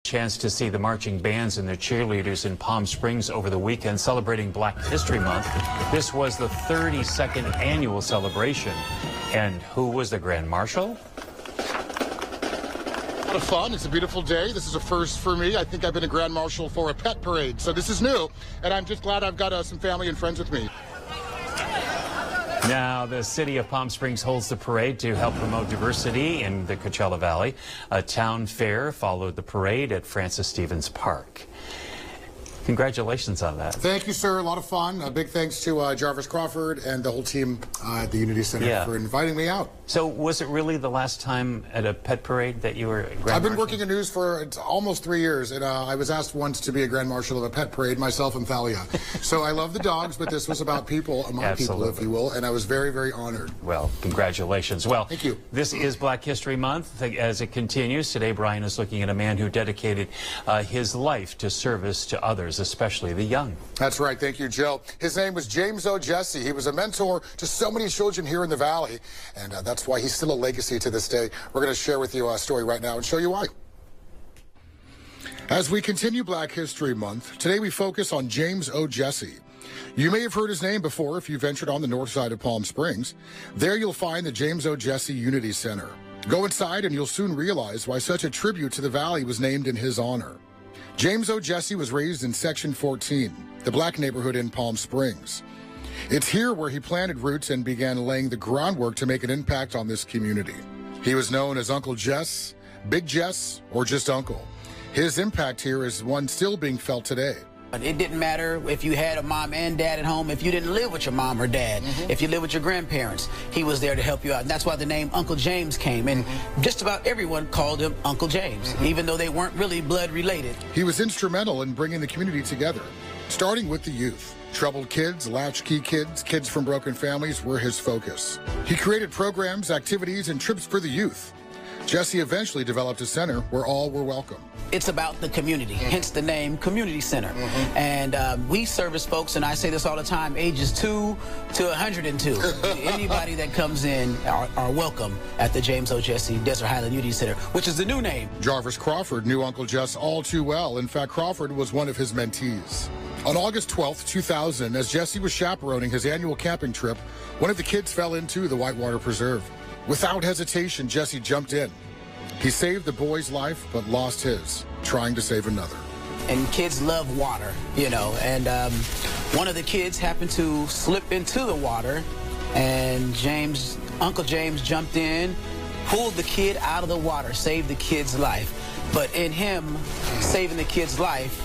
Chance to see the marching bands and their cheerleaders in Palm Springs over the weekend celebrating Black History Month. This was the 32nd annual celebration. And who was the Grand Marshal? A lot of fun. It's a beautiful day. This is a first for me. I think I've been a Grand Marshal for a pet parade, so this is new. And I'm just glad I've got some family and friends with me. Now, the city of Palm Springs holds the parade to help promote diversity in the Coachella Valley. A town fair followed the parade at Francis Stevens Park. Congratulations on that. Thank you, sir. A lot of fun. A big thanks to Jarvis Crawford and the whole team at the Unity Center for inviting me out. So was it really the last time at a pet parade that you were Grand Marshal? I've been working in news for almost 3 years, and I was asked once to be a Grand Marshal of a pet parade, myself and Thalia. So I love the dogs, but this was about people, my people, if you will, and I was very, very honored. Well, congratulations. Well, thank you. This is Black History Month. As it continues, today Brian is looking at a man who dedicated his life to service to others, especially the young. That's right. Thank you, Joe. His name was James O. Jesse. He was a mentor to so many children here in the Valley, and that's why he's still a legacy to this day. We're going to share with you a story right now and show you why. As we continue Black History Month, today we focus on James O. Jesse. You may have heard his name before if you ventured on the north side of Palm Springs. There you'll find the James O. Jesse Unity Center. Go inside and you'll soon realize why such a tribute to the Valley was named in his honor. James O. Jesse was raised in Section 14, the black neighborhood in Palm Springs. It's here where he planted roots and began laying the groundwork to make an impact on this community. He was known as Uncle Jess, Big Jess, or just Uncle. His impact here is one still being felt today. It didn't matter if you had a mom and dad at home, if you didn't live with your mom or dad, if you lived with your grandparents, he was there to help you out. And that's why the name Uncle James came. And just about everyone called him Uncle James, even though they weren't really blood related. He was instrumental in bringing the community together, starting with the youth. Troubled kids, latchkey kids, kids from broken families were his focus. He created programs, activities, and trips for the youth. Jesse eventually developed a center where all were welcome. It's about the community, hence the name Community Center. And we service folks, and I say this all the time, ages 2 to 102. Anybody that comes in are welcome at the James O. Jesse Desert Highland Unity Center, which is the new name. Jarvis Crawford knew Uncle Jess all too well. In fact, Crawford was one of his mentees. On August 12, 2000, as Jesse was chaperoning his annual camping trip, one of the kids fell into the Whitewater Preserve. Without hesitation, Jesse jumped in. He saved the boy's life, but lost his, trying to save another. And kids love water, you know, and one of the kids happened to slip into the water, and Uncle James jumped in, pulled the kid out of the water, saved the kid's life. But in him saving the kid's life,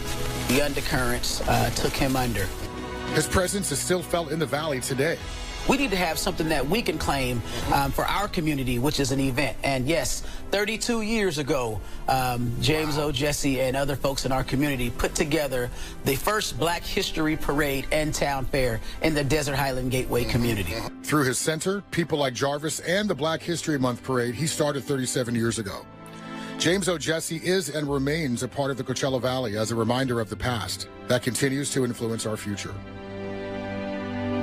the undercurrents took him under. His presence is still felt in the Valley today. We need to have something that we can claim for our community, which is an event. And yes, 32 years ago, James O. Jesse and other folks in our community put together the first Black History Parade and Town Fair in the Desert Highland Gateway community. Through his center, people like Jarvis, and the Black History Month Parade, he started 37 years ago. James O. Jesse is and remains a part of the Coachella Valley as a reminder of the past that continues to influence our future.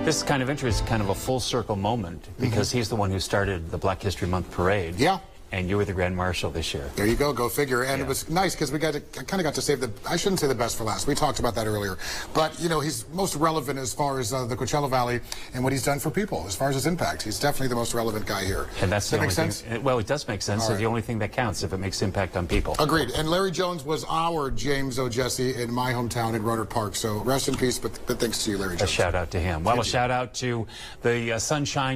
This is kind of interesting, kind of a full circle moment, because he's the one who started the Black History Month Parade. Yeah. And you were the Grand Marshal this year. There you go. Go figure. And it was nice because we kind of got to save I shouldn't say the best for last. We talked about that earlier. But, you know, he's most relevant as far as the Coachella Valley and what he's done for people, as far as his impact. He's definitely the most relevant guy here. And that's Does that make sense? Well, it does make sense. It's the only thing that counts if it makes impact on people. Agreed. And Larry Jones was our James O. Jesse in my hometown in Rohnert Park. So rest in peace, but thanks to you, Larry Jones. A shout out to him. Well, a shout out to the Sunshine